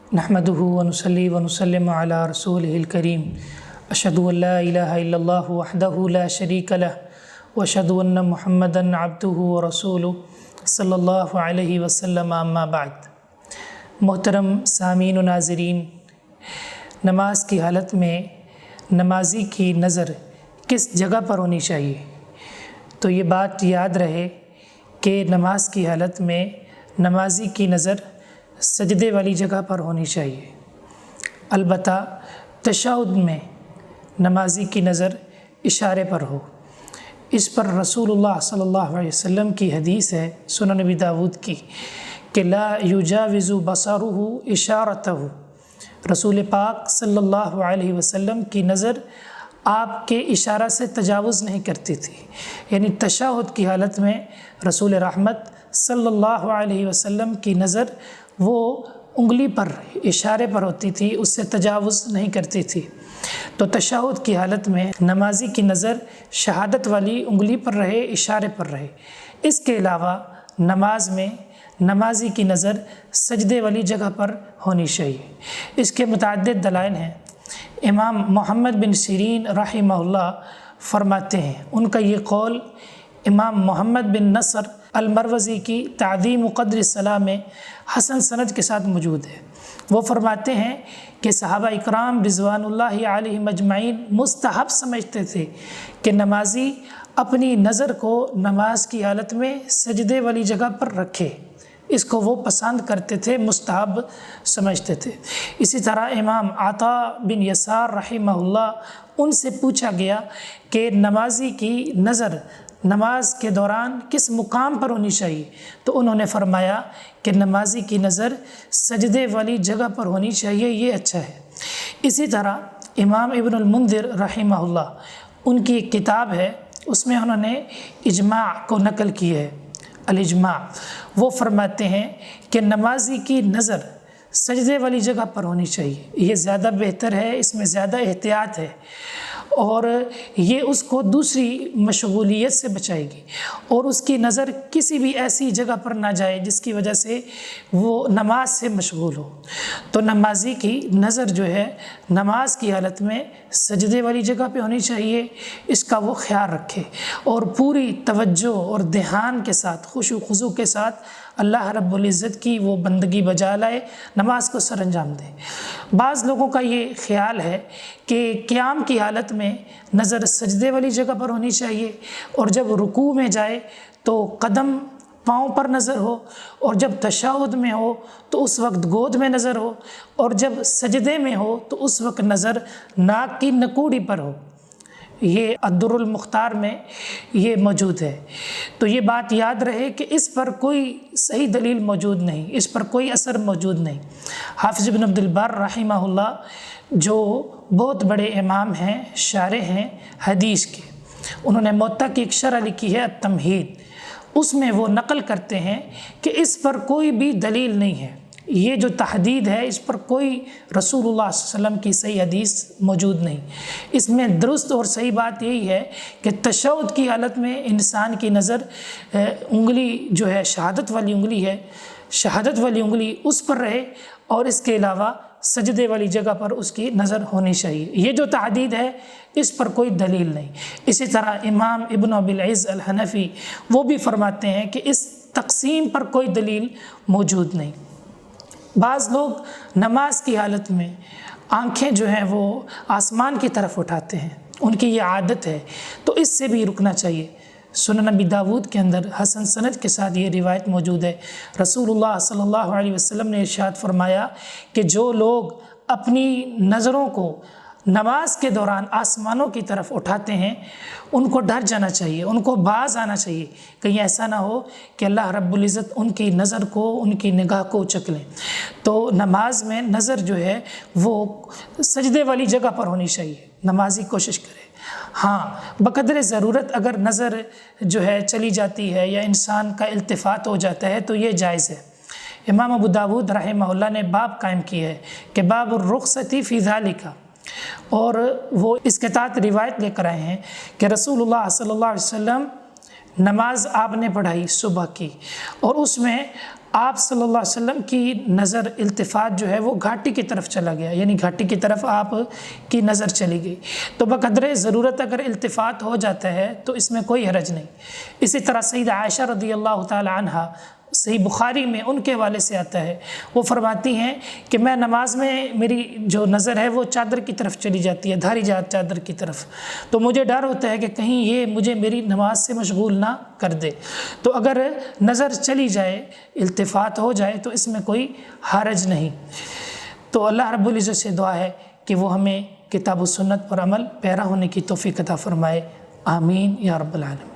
نحمده ونصلي ونسلم على رسوله الكريم اشهد ان لا الہ الا اللہ وحدہ لا شریک لہ واشهد ان محمدا عبدہ ورسولہ صلی اللہ علیہ وسلم اما بعد۔ محترم سامعین و ناظرین، نماز کی حالت میں نمازی کی نظر کس جگہ پر ہونی چاہیے؟ تو یہ بات یاد رہے کہ نماز کی حالت میں نمازی کی نظر سجدے والی جگہ پر ہونی چاہیے، البتہ تشہد میں نمازی کی نظر اشارے پر ہو۔ اس پر رسول اللہ صلی اللہ علیہ وسلم کی حدیث ہے سنن نبی داود کی کہ لا یجاوز بصرہ اشارتہ، رسول پاک صلی اللہ علیہ وسلم کی نظر آپ کے اشارہ سے تجاوز نہیں کرتی تھی، یعنی تشہد کی حالت میں رسول رحمت صلی اللہ علیہ وسلم کی نظر وہ انگلی پر اشارے پر ہوتی تھی، اس سے تجاوز نہیں کرتی تھی۔ تو تشہد کی حالت میں نمازی کی نظر شہادت والی انگلی پر رہے، اشارے پر رہے۔ اس کے علاوہ نماز میں نمازی کی نظر سجدے والی جگہ پر ہونی چاہیے۔ اس کے متعدد دلائل ہیں۔ امام محمد بن سیرین رحمہ اللہ فرماتے ہیں، ان کا یہ قول امام محمد بن نصر المروزی کی تعظیم قدر الصلاۃ میں حسن سند کے ساتھ موجود ہے۔ وہ فرماتے ہیں کہ صحابہ اکرام رضوان اللہ علیہم اجمعین مستحب سمجھتے تھے کہ نمازی اپنی نظر کو نماز کی حالت میں سجدے والی جگہ پر رکھے، اس کو وہ پسند کرتے تھے، مستحب سمجھتے تھے۔ اسی طرح امام عطا بن یسار رحمہ اللہ، ان سے پوچھا گیا کہ نمازی کی نظر نماز کے دوران کس مقام پر ہونی چاہیے، تو انہوں نے فرمایا کہ نمازی کی نظر سجدے والی جگہ پر ہونی چاہیے، یہ اچھا ہے۔ اسی طرح امام ابن المنذر رحمہ اللہ، ان کی ایک کتاب ہے، اس میں انہوں نے اجماع کو نقل کی ہے، الاجماع۔ وہ فرماتے ہیں کہ نمازی کی نظر سجدے والی جگہ پر ہونی چاہیے، یہ زیادہ بہتر ہے، اس میں زیادہ احتیاط ہے، اور یہ اس کو دوسری مشغولیت سے بچائے گی، اور اس کی نظر کسی بھی ایسی جگہ پر نہ جائے جس کی وجہ سے وہ نماز سے مشغول ہو۔ تو نمازی کی نظر جو ہے نماز کی حالت میں سجدے والی جگہ پہ ہونی چاہیے، اس کا وہ خیال رکھے اور پوری توجہ اور دھیان کے ساتھ، خشوع و خضوع کے ساتھ اللہ رب العزت کی وہ بندگی بجا لائے، نماز کو سر انجام دے۔ بعض لوگوں کا یہ خیال ہے کہ قیام کی حالت میں نظر سجدے والی جگہ پر ہونی چاہیے، اور جب رکوع میں جائے تو قدم پاؤں پر نظر ہو، اور جب تشہد میں ہو تو اس وقت گود میں نظر ہو، اور جب سجدے میں ہو تو اس وقت نظر ناک کی نکوڑی پر ہو۔ یہ الدر المختار میں یہ موجود ہے۔ تو یہ بات یاد رہے کہ اس پر کوئی صحیح دلیل موجود نہیں، اس پر کوئی اثر موجود نہیں۔ حافظ ابن عبد البر رحمہ اللہ، جو بہت بڑے امام ہیں، شارح ہیں حدیث کے، انہوں نے موطا کی ایک شرح لکھی ہے التمہید، اس میں وہ نقل کرتے ہیں کہ اس پر کوئی بھی دلیل نہیں ہے، یہ جو تحدید ہے اس پر کوئی رسول اللہ صلی اللہ علیہ وسلم کی صحیح حدیث موجود نہیں۔ اس میں درست اور صحیح بات یہی ہے کہ تشہد کی حالت میں انسان کی نظر انگلی جو ہے شہادت والی انگلی ہے، شہادت والی انگلی اس پر رہے، اور اس کے علاوہ سجدے والی جگہ پر اس کی نظر ہونی چاہیے۔ یہ جو تحدید ہے اس پر کوئی دلیل نہیں۔ اسی طرح امام ابن ابی العز الحنفی، وہ بھی فرماتے ہیں کہ اس تقسیم پر کوئی دلیل موجود نہیں۔ بعض لوگ نماز کی حالت میں آنکھیں جو ہیں وہ آسمان کی طرف اٹھاتے ہیں، ان کی یہ عادت ہے، تو اس سے بھی رکنا چاہیے۔ سنن نبی داود کے اندر حسن سند کے ساتھ یہ روایت موجود ہے، رسول اللہ صلی اللہ علیہ وسلم نے ارشاد فرمایا کہ جو لوگ اپنی نظروں کو نماز کے دوران آسمانوں کی طرف اٹھاتے ہیں ان کو ڈر جانا چاہیے، ان کو باز آنا چاہیے، کہیں ایسا نہ ہو کہ اللہ رب العزت ان کی نظر کو، ان کی نگاہ کو اچک لیں۔ تو نماز میں نظر جو ہے وہ سجدے والی جگہ پر ہونی چاہیے، نمازی کوشش کرے۔ ہاں، بقدر ضرورت اگر نظر جو ہے چلی جاتی ہے یا انسان کا التفات ہو جاتا ہے تو یہ جائز ہے۔ امام ابو داود رحمہ اللہ نے باب قائم کیا ہے کہ باب الرخصۃ فی ذالک، اور وہ اس کے تحت روایت لے کر آئے ہیں کہ رسول اللہ صلی اللہ علیہ وسلم نماز آپ نے پڑھائی صبح کی، اور اس میں آپ صلی اللہ علیہ وسلم کی نظر التفات جو ہے وہ گھاٹی کی طرف چلا گیا، یعنی گھاٹی کی طرف آپ کی نظر چلی گئی، تو بقدر ضرورت اگر التفات ہو جاتا ہے تو اس میں کوئی حرج نہیں۔ اسی طرح سیدہ عائشہ رضی اللہ تعالی عنہ، صحیح بخاری میں ان کے حوالے سے آتا ہے، وہ فرماتی ہیں کہ میں نماز میں میری جو نظر ہے وہ چادر کی طرف چلی جاتی ہے، دھاری جات چادر کی طرف، تو مجھے ڈر ہوتا ہے کہ کہیں یہ مجھے میری نماز سے مشغول نہ کر دے۔ تو اگر نظر چلی جائے، التفات ہو جائے تو اس میں کوئی حرج نہیں۔ تو اللہ رب العزت سے دعا ہے کہ وہ ہمیں کتاب و سنت پر عمل پیرا ہونے کی توفیق عطا فرمائے، آمین یا رب العالمین۔